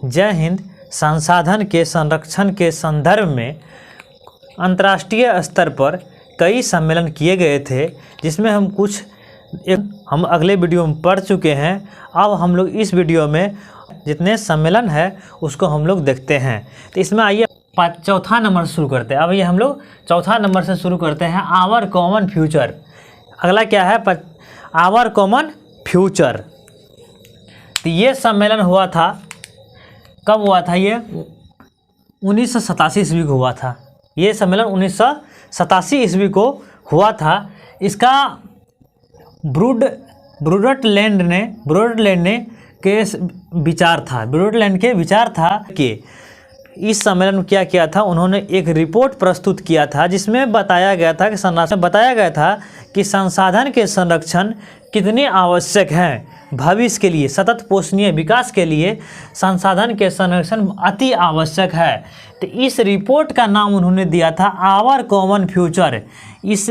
जय हिंद संसाधन के संरक्षण के संदर्भ में अंतर्राष्ट्रीय स्तर पर कई सम्मेलन किए गए थे, जिसमें हम अगले वीडियो में पढ़ चुके हैं। अब हम लोग इस वीडियो में जितने सम्मेलन है उसको हम लोग देखते हैं। तो इसमें आइए चौथा नंबर से शुरू करते हैं। अब ये हम लोग चौथा नंबर से शुरू करते हैं, आवर कॉमन फ्यूचर। अगला क्या है? Our common future. तो ये सम्मेलन हुआ था, कब हुआ था? ये 1987 ईस्वी को हुआ था। ये सम्मेलन 1987 ईस्वी को हुआ था। इसका ब्रूडलैंड ने के विचार था कि इस सम्मेलन में क्या किया था, उन्होंने एक रिपोर्ट प्रस्तुत किया था जिसमें बताया गया था कि संसाधन के संरक्षण कितने आवश्यक हैं भविष्य के लिए, सतत पोषणीय विकास के लिए संसाधन के संरक्षण अति आवश्यक है। तो इस रिपोर्ट का नाम उन्होंने दिया था आवर कॉमन फ्यूचर। इस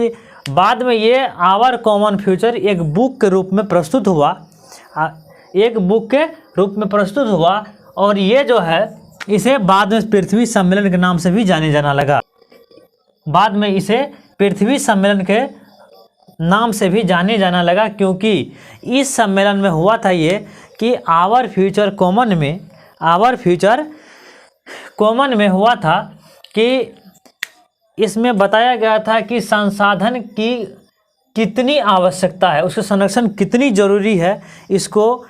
बाद में ये आवर कॉमन फ्यूचर एक बुक के रूप में प्रस्तुत हुआ, और ये जो है इसे बाद में पृथ्वी सम्मेलन के नाम से भी जाने जाना लगा। बाद में इसे पृथ्वी सम्मेलन के नाम से भी जाने जाना लगा, क्योंकि इस सम्मेलन में हुआ था ये कि आवर फ्यूचर कॉमन में हुआ था कि इसमें बताया गया था कि संसाधन की कितनी आवश्यकता है, उसके संरक्षण कितनी ज़रूरी है। इसको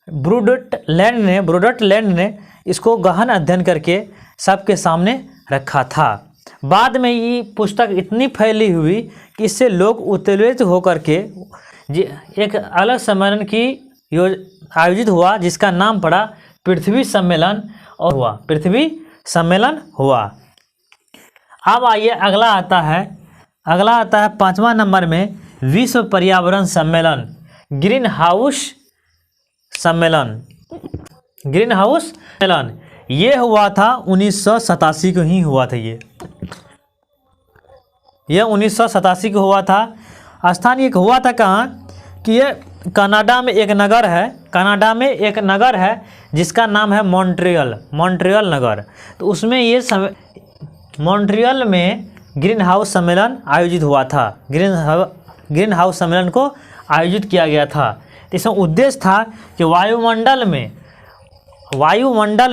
ब्रूडलैंड ने इसको गहन अध्ययन करके सबके सामने रखा था। बाद में ये पुस्तक इतनी फैली हुई कि इससे लोग उत्तेजित होकर के एक अलग सम्मेलन की आयोजित हुआ, जिसका नाम पड़ा पृथ्वी सम्मेलन हुआ। अब आइए अगला आता है 5वां नंबर में विश्व पर्यावरण सम्मेलन, ग्रीन हाउस सम्मेलन। ये हुआ था 1987 को ही हुआ था। ये 1987 को हुआ था। स्थान ये हुआ था कहाँ कि ये कनाडा में एक नगर है जिसका नाम है मॉन्ट्रियल नगर। तो उसमें ये मॉन्ट्रियल में ग्रीन हाउस सम्मेलन आयोजित हुआ था। ग्रीन हाउस सम्मेलन को आयोजित किया गया था। तो इसमें उद्देश्य था कि वायुमंडल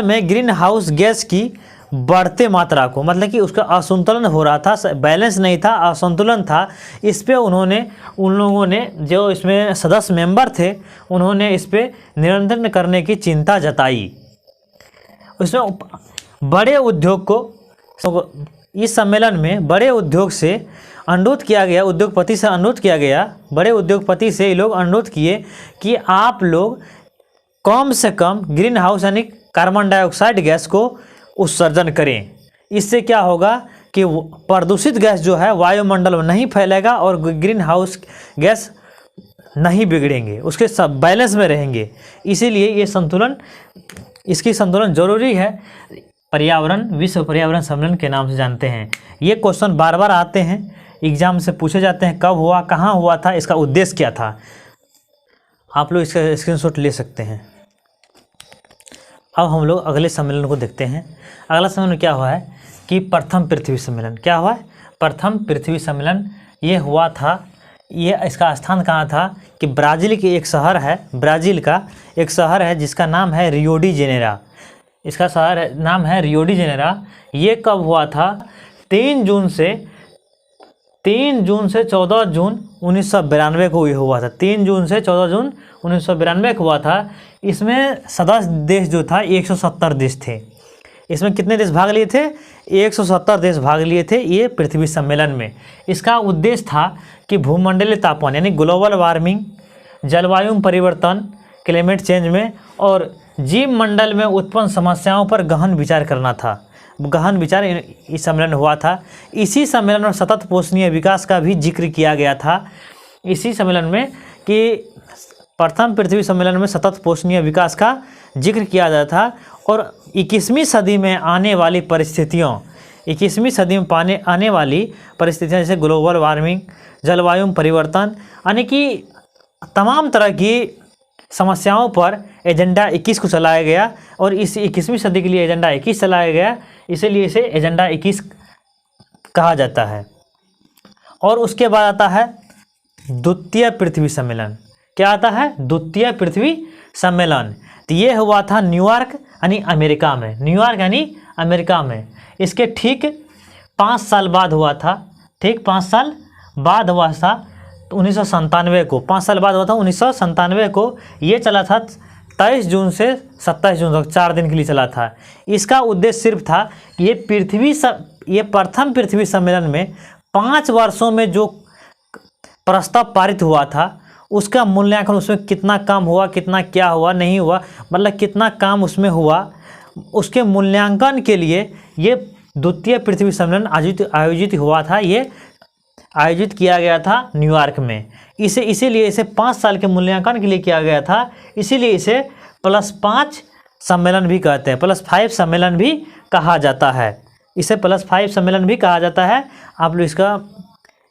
में ग्रीन हाउस गैस की बढ़ते मात्रा को, मतलब कि उसका असंतुलन हो रहा था, बैलेंस नहीं था, असंतुलन था। इस पे उन लोगों ने जो इसमें सदस्य मेंबर थे, उन्होंने इस पे नियंत्रण करने की चिंता जताई। उसमें बड़े उद्योग को, इस सम्मेलन में बड़े उद्योग से अनुरोध किया गया, बड़े उद्योगपति से ये लोग अनुरोध किए कि आप लोग कम से कम ग्रीन हाउस यानी कार्बन डाइऑक्साइड गैस को उत्सर्जन करें। इससे क्या होगा कि प्रदूषित गैस जो है वायुमंडल में नहीं फैलेगा और ग्रीन हाउस गैस नहीं बिगड़ेंगे, उसके सब बैलेंस में रहेंगे। इसीलिए ये इसकी संतुलन जरूरी है। विश्व पर्यावरण सम्मेलन के नाम से जानते हैं। ये क्वेश्चन बार बार आते हैं, एग्जाम से पूछे जाते हैं, कब हुआ, कहाँ हुआ था, इसका उद्देश्य क्या था। आप लोग इसका स्क्रीनशॉट ले सकते हैं। अब हम लोग अगले सम्मेलन को देखते हैं। अगला सम्मेलन क्या हुआ है कि प्रथम पृथ्वी सम्मेलन। क्या हुआ है? प्रथम पृथ्वी सम्मेलन ये हुआ था। ये इसका स्थान कहाँ था कि ब्राज़ील का एक शहर है जिसका नाम है रियो डी जेनेरो। ये कब हुआ था? 3 जून से 14 जून 1992 को ये हुआ था। 3 जून से 14 जून 1992 को हुआ था। इसमें सदस्य देश जो था 170 देश थे। इसमें कितने देश भाग लिए थे? 170 देश भाग लिए थे ये पृथ्वी सम्मेलन में। इसका उद्देश्य था कि भूमंडलीय तापमान यानी ग्लोबल वार्मिंग, जलवायु परिवर्तन, क्लाइमेट चेंज में और जीव मंडल में उत्पन्न समस्याओं पर गहन विचार करना था। इस सम्मेलन हुआ था। इसी सम्मेलन में सतत पोषणीय विकास का भी जिक्र किया गया था। इसी सम्मेलन में कि प्रथम पृथ्वी सम्मेलन में सतत पोषणीय विकास का जिक्र किया गया था। और 21वीं सदी में आने वाली परिस्थितियों जैसे ग्लोबल वार्मिंग, जलवायु परिवर्तन, यानी कि तमाम तरह की समस्याओं पर एजेंडा 21 को चलाया गया और इस 21वीं सदी के लिए एजेंडा 21 चलाया गया, इसीलिए इसे एजेंडा 21 कहा जाता है। और उसके बाद आता है द्वितीय पृथ्वी सम्मेलन। क्या आता है? द्वितीय पृथ्वी सम्मेलन। तो ये हुआ था न्यूयॉर्क यानी अमेरिका में, न्यूयॉर्क यानी अमेरिका में। इसके ठीक 5 साल बाद हुआ था, ठीक 5 साल बाद हुआ था 1997 को, 5 साल बाद हुआ था 1997 को। ये चला था 23 जून से 27 जून तक, 4 दिन के लिए चला था। इसका उद्देश्य सिर्फ था कि ये प्रथम पृथ्वी सम्मेलन में 5 वर्षों में जो प्रस्ताव पारित हुआ था उसका मूल्यांकन, उसमें कितना काम हुआ, कितना क्या हुआ, नहीं हुआ, मतलब कितना काम उसमें हुआ, उसके मूल्यांकन के लिए ये द्वितीय पृथ्वी सम्मेलन आयोजित हुआ था। ये आयोजित किया गया था न्यूयॉर्क में। इसीलिए इसे 5 साल के मूल्यांकन के लिए किया गया था, इसीलिए इसे +5 सम्मेलन भी कहते हैं, +5 सम्मेलन भी कहा जाता है, इसे +5 सम्मेलन भी कहा जाता है। आप लोग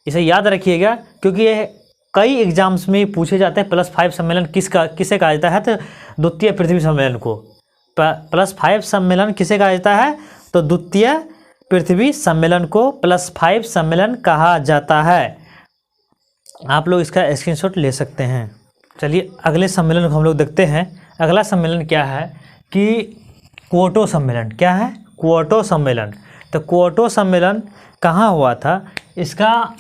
इसे याद रखिएगा, क्योंकि ये कई एग्जाम्स में पूछे जाते हैं +5 सम्मेलन किसे कहा जाता है। तो द्वितीय पृथ्वी सम्मेलन को +5 सम्मेलन किसे कहा जाता है, तो द्वितीय पृथ्वी सम्मेलन को +5 सम्मेलन कहा जाता है। आप लोग इसका स्क्रीनशॉट ले सकते हैं। चलिए अगले सम्मेलन को हम लोग देखते हैं। अगला सम्मेलन क्या है कि क्योटो सम्मेलन। क्या है? क्योटो सम्मेलन। तो क्योटो सम्मेलन कहाँ हुआ था? इसका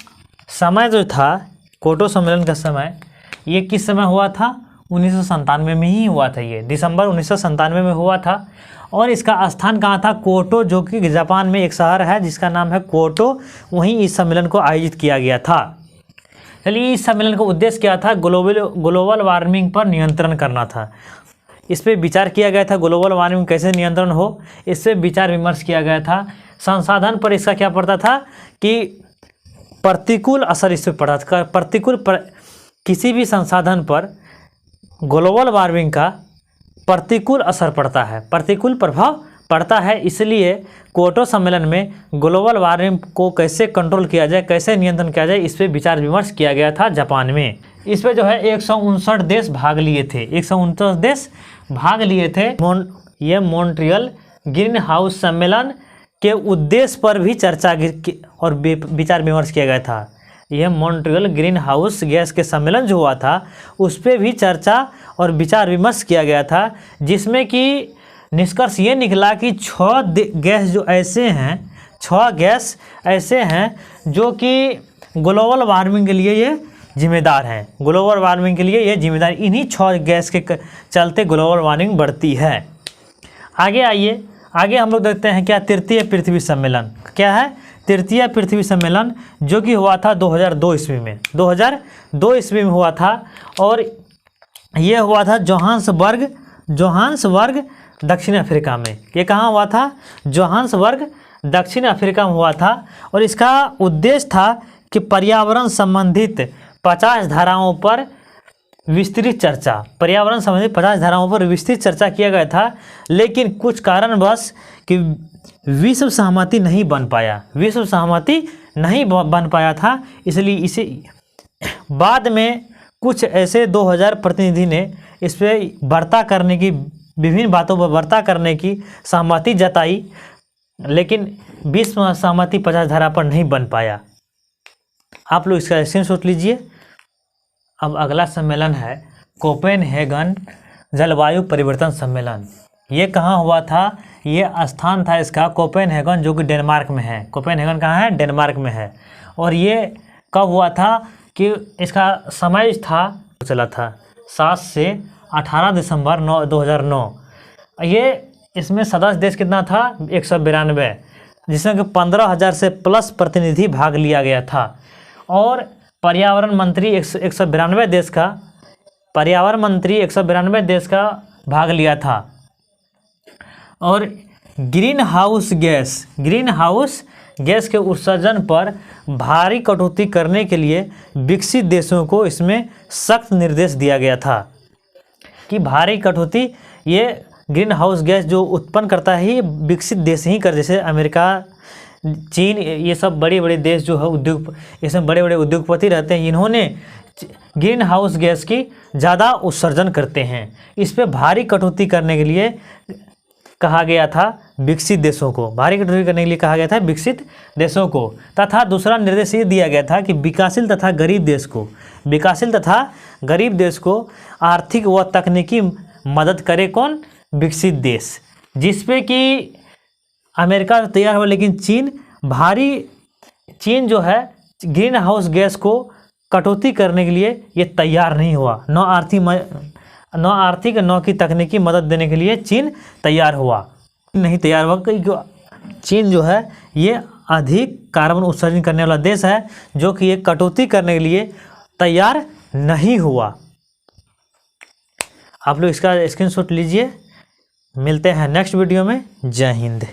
समय जो था, क्योटो सम्मेलन का समय, ये किस समय हुआ था? 1997 में ही हुआ था। ये दिसंबर 1997 में हुआ था। और इसका स्थान कहाँ था? क्योटो, जो कि जापान में एक शहर है जिसका नाम है क्योटो, वहीं इस सम्मेलन को आयोजित किया गया था। चलिए इस सम्मेलन का उद्देश्य क्या था? ग्लोबल वार्मिंग पर नियंत्रण करना था। इस पर विचार किया गया था, ग्लोबल वार्मिंग कैसे नियंत्रण हो, इस पर विचार विमर्श किया गया था। संसाधन पर इसका क्या पड़ता था कि प्रतिकूल असर इस पर पड़ा था। किसी भी संसाधन पर ग्लोबल वार्मिंग का प्रतिकूल असर पड़ता है, प्रतिकूल प्रभाव पड़ता है। इसलिए क्योटो सम्मेलन में ग्लोबल वार्मिंग को कैसे कंट्रोल किया जाए, कैसे नियंत्रण किया जाए, इस पर विचार विमर्श किया गया था जापान में। इस पर जो है 159 देश भाग लिए थे, 159 देश भाग लिए थे। ये मॉन्ट्रियल ग्रीन हाउस सम्मेलन के उद्देश्य पर भी चर्चा और विचार विमर्श किया गया था। यह मॉन्ट्रियल ग्रीन हाउस गैस के सम्मेलन जो हुआ था उस पर भी चर्चा और विचार विमर्श किया गया था, जिसमें कि निष्कर्ष ये निकला कि 6 गैस जो ऐसे हैं, 6 गैस ऐसे हैं जो कि ग्लोबल वार्मिंग के लिए ये जिम्मेदार हैं। ग्लोबल वार्मिंग के लिए ये जिम्मेदार, इन्हीं 6 गैस के चलते ग्लोबल वार्मिंग बढ़ती है। आगे आइए, आगे हम लोग देखते हैं क्या तृतीय पृथ्वी सम्मेलन क्या है। तृतीय पृथ्वी सम्मेलन जो कि हुआ था 2002 ईस्वी में, 2002 ईस्वी में हुआ था। और ये हुआ था जोहान्सबर्ग दक्षिण अफ्रीका में। ये कहाँ हुआ था? जोहान्सबर्ग दक्षिण अफ्रीका में हुआ था। और इसका उद्देश्य था कि पर्यावरण संबंधित 50 धाराओं पर विस्तृत चर्चा, पर्यावरण संबंधित 50 धाराओं पर विस्तृत चर्चा किया गया था। लेकिन कुछ कारणवश कि विश्व सहमति नहीं बन पाया, विश्व सहमति नहीं बन पाया था। इसलिए इसे बाद में कुछ ऐसे 2000 प्रतिनिधि ने इस पर वार्ता करने की, विभिन्न बातों पर वार्ता करने की सहमति जताई, लेकिन विश्व सहमति 50 धारा पर नहीं बन पाया। आप लोग इसका स्क्रीनशॉट लीजिए। अब अगला सम्मेलन है कोपेनहेगन जलवायु परिवर्तन सम्मेलन। ये कहाँ हुआ था? ये स्थान था इसका कोपेनहेगन, जो कि डेनमार्क में है। कोपेनहेगन कहाँ है? डेनमार्क में है। और ये कब हुआ था कि इसका समय था, चला था 7 से 18 दिसंबर 2009। ये इसमें सदस्य देश कितना था? 192, जिसमें कि 15,000 से प्लस प्रतिनिधि भाग लिया गया था। और पर्यावरण मंत्री 192 देश का, पर्यावरण मंत्री 192 देश का भाग लिया था। और ग्रीन हाउस गैस के उत्सर्जन पर भारी कटौती करने के लिए विकसित देशों को इसमें सख्त निर्देश दिया गया था कि भारी कटौती ये ग्रीन हाउस गैस जो उत्पन्न करता है ये विकसित देश ही कर, जैसे अमेरिका, चीन, ये सब बड़े बड़े देश जो है इसमें बड़े बड़े उद्योगपति रहते हैं, इन्होंने ग्रीन हाउस गैस की ज़्यादा उत्सर्जन करते हैं। इस पे भारी कटौती करने के लिए कहा गया था विकसित देशों को, भारी कटौती करने के लिए कहा गया था विकसित देशों को। तथा दूसरा निर्देश ये दिया गया था कि विकासशील तथा गरीब देश को आर्थिक व तकनीकी मदद करे कौन? विकसित देश। जिस पे कि अमेरिका तैयार हुआ, लेकिन चीन जो है ग्रीन हाउस गैस को कटौती करने के लिए ये तैयार नहीं हुआ। न आर्थिक न की तकनीकी मदद देने के लिए चीन तैयार हुआ, नहीं तैयार हुआ, क्योंकि चीन जो है ये अधिक कार्बन उत्सर्जन करने वाला देश है, जो कि ये कटौती करने के लिए तैयार नहीं हुआ। आप लोग इसका स्क्रीनशॉट लीजिए। मिलते हैं नेक्स्ट वीडियो में। जय हिंद।